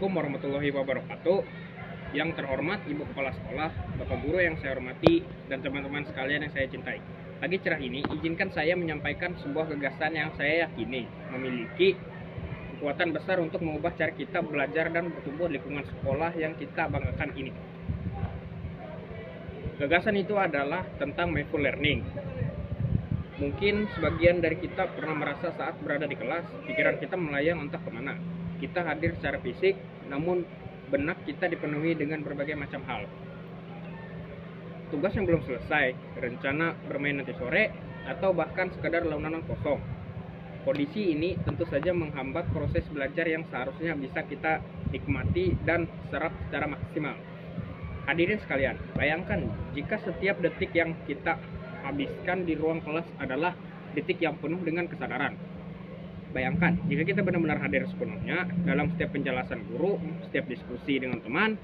Assalamualaikum warahmatullahi wabarakatuh. Yang terhormat Ibu Kepala Sekolah, Bapak Guru yang saya hormati, dan teman-teman sekalian yang saya cintai. Pagi cerah ini, izinkan saya menyampaikan sebuah gagasan yang saya yakini memiliki kekuatan besar untuk mengubah cara kita belajar dan bertumbuh di lingkungan sekolah yang kita banggakan ini. Gagasan itu adalah tentang mindful learning. Mungkin sebagian dari kita pernah merasa saat berada di kelas, pikiran kita melayang entah kemana. Kita hadir secara fisik, namun benak kita dipenuhi dengan berbagai macam hal. Tugas yang belum selesai, rencana bermain nanti sore, atau bahkan sekadar launan kosong. Kondisi ini tentu saja menghambat proses belajar yang seharusnya bisa kita nikmati dan serap secara maksimal. Hadirin sekalian, bayangkan jika setiap detik yang kita habiskan di ruang kelas adalah detik yang penuh dengan kesadaran. Bayangkan jika kita benar-benar hadir sepenuhnya dalam setiap penjelasan guru, setiap diskusi dengan teman,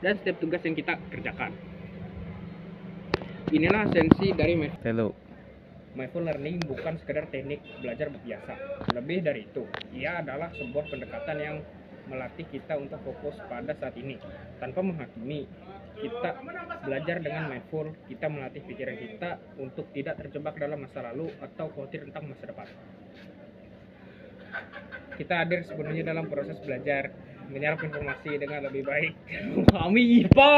dan setiap tugas yang kita kerjakan. Inilah esensi dari mindful learning, bukan sekedar teknik belajar biasa. Lebih dari itu, ia adalah sebuah pendekatan yang melatih kita untuk fokus pada saat ini. Tanpa menghakimi, kita belajar dengan mindful, kita melatih pikiran kita untuk tidak terjebak dalam masa lalu atau khawatir tentang masa depan. Kita hadir sepenuhnya dalam proses belajar, menyerap informasi dengan lebih baik, memahami IPA,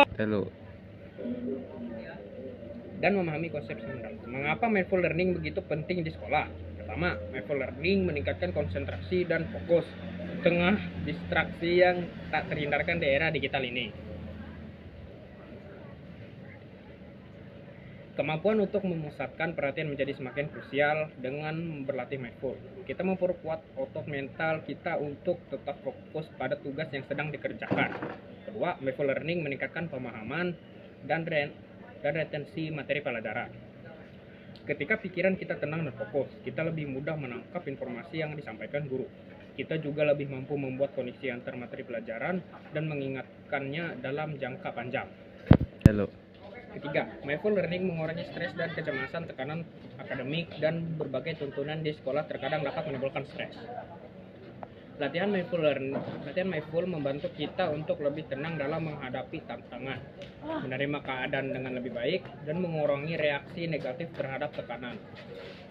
dan memahami konsep sebenarnya. Mengapa mindful learning begitu penting di sekolah? Pertama, mindful learning meningkatkan konsentrasi dan fokus tengah distraksi yang tak terhindarkan di era digital ini. Kemampuan untuk memusatkan perhatian menjadi semakin krusial dengan berlatih mindful. Kita memperkuat otot mental kita untuk tetap fokus pada tugas yang sedang dikerjakan. Kedua, mindful learning meningkatkan pemahaman dan retensi materi pelajaran. Ketika pikiran kita tenang dan fokus, kita lebih mudah menangkap informasi yang disampaikan guru. Kita juga lebih mampu membuat koneksi antar materi pelajaran dan mengingatkannya dalam jangka panjang. Ketiga, mindful learning mengurangi stres dan kecemasan. Tekanan akademik dan berbagai tuntunan di sekolah terkadang dapat menimbulkan stres. Latihan mindful membantu kita untuk lebih tenang dalam menghadapi tantangan, menerima keadaan dengan lebih baik, dan mengurangi reaksi negatif terhadap tekanan.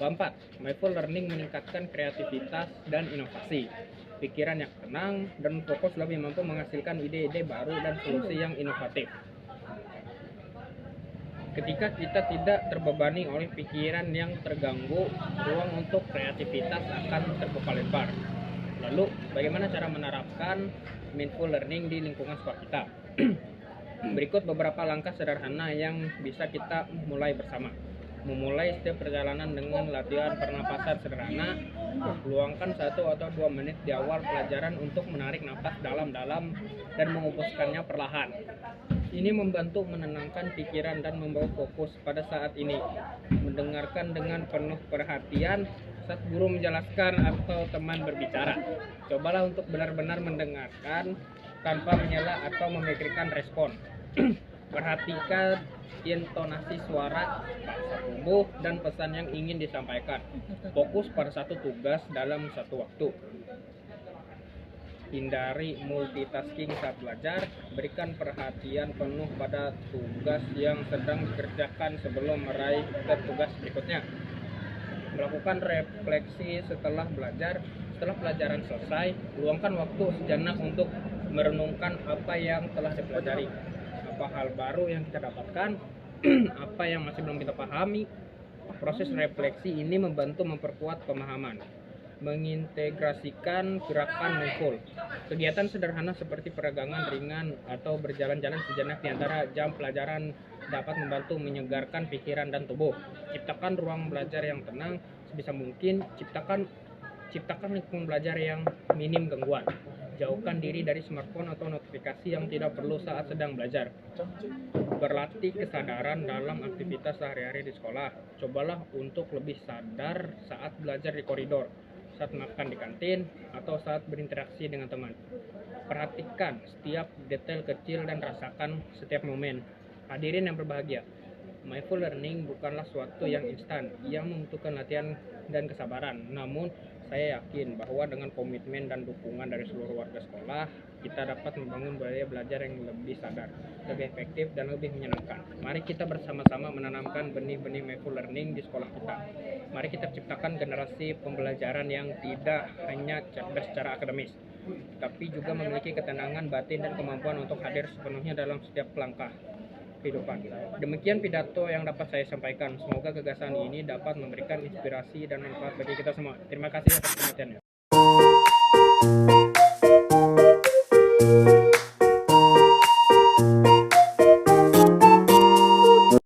Keempat, mindful learning meningkatkan kreativitas dan inovasi. Pikiran yang tenang dan fokus lebih mampu menghasilkan ide-ide baru dan solusi yang inovatif. Ketika kita tidak terbebani oleh pikiran yang terganggu, ruang untuk kreativitas akan terbuka lebar. Lalu, bagaimana cara menerapkan mindful learning di lingkungan sekolah kita? Berikut beberapa langkah sederhana yang bisa kita mulai bersama. Memulai setiap perjalanan dengan latihan pernapasan sederhana. Luangkan 1 atau 2 menit di awal pelajaran untuk menarik napas dalam-dalam dan menghembuskannya perlahan. Ini membantu menenangkan pikiran dan membawa fokus pada saat ini. Mendengarkan dengan penuh perhatian saat guru menjelaskan atau teman berbicara. Cobalah untuk benar-benar mendengarkan tanpa menyela atau memikirkan respon. Perhatikan intonasi suara, bahasa tubuh, dan pesan yang ingin disampaikan. Fokus pada satu tugas dalam satu waktu. Hindari multitasking saat belajar. Berikan perhatian penuh pada tugas yang sedang dikerjakan sebelum meraih ke tugas berikutnya. Melakukan refleksi setelah belajar. Setelah pelajaran selesai, luangkan waktu sejenak untuk merenungkan apa yang telah dipelajari, apa hal baru yang kita dapatkan, apa yang masih belum kita pahami. Proses refleksi ini membantu memperkuat pemahaman. Mengintegrasikan gerakan mindful. Kegiatan sederhana seperti peregangan ringan atau berjalan-jalan sejenak di antara jam pelajaran dapat membantu menyegarkan pikiran dan tubuh. Ciptakan ruang belajar yang tenang sebisa mungkin. Ciptakan lingkungan belajar yang minim gangguan. Jauhkan diri dari smartphone atau notifikasi yang tidak perlu saat sedang belajar. Berlatih kesadaran dalam aktivitas sehari-hari di sekolah. Cobalah untuk lebih sadar saat belajar di koridor, saat makan di kantin, atau saat berinteraksi dengan teman. Perhatikan setiap detail kecil dan rasakan setiap momen. Hadirin yang berbahagia, Mindful learning bukanlah suatu yang instan, yang membutuhkan latihan dan kesabaran. Namun, saya yakin bahwa dengan komitmen dan dukungan dari seluruh warga sekolah, kita dapat membangun budaya belajar yang lebih sadar, lebih efektif, dan lebih menyenangkan. Mari kita bersama-sama menanamkan benih-benih mindful learning di sekolah kita. Mari kita ciptakan generasi pembelajaran yang tidak hanya cerdas secara akademis, tapi juga memiliki ketenangan batin dan kemampuan untuk hadir sepenuhnya dalam setiap langkah kehidupan. Demikian pidato yang dapat saya sampaikan. Semoga gagasan ini dapat memberikan inspirasi dan manfaat bagi kita semua. Terima kasih atas perhatiannya.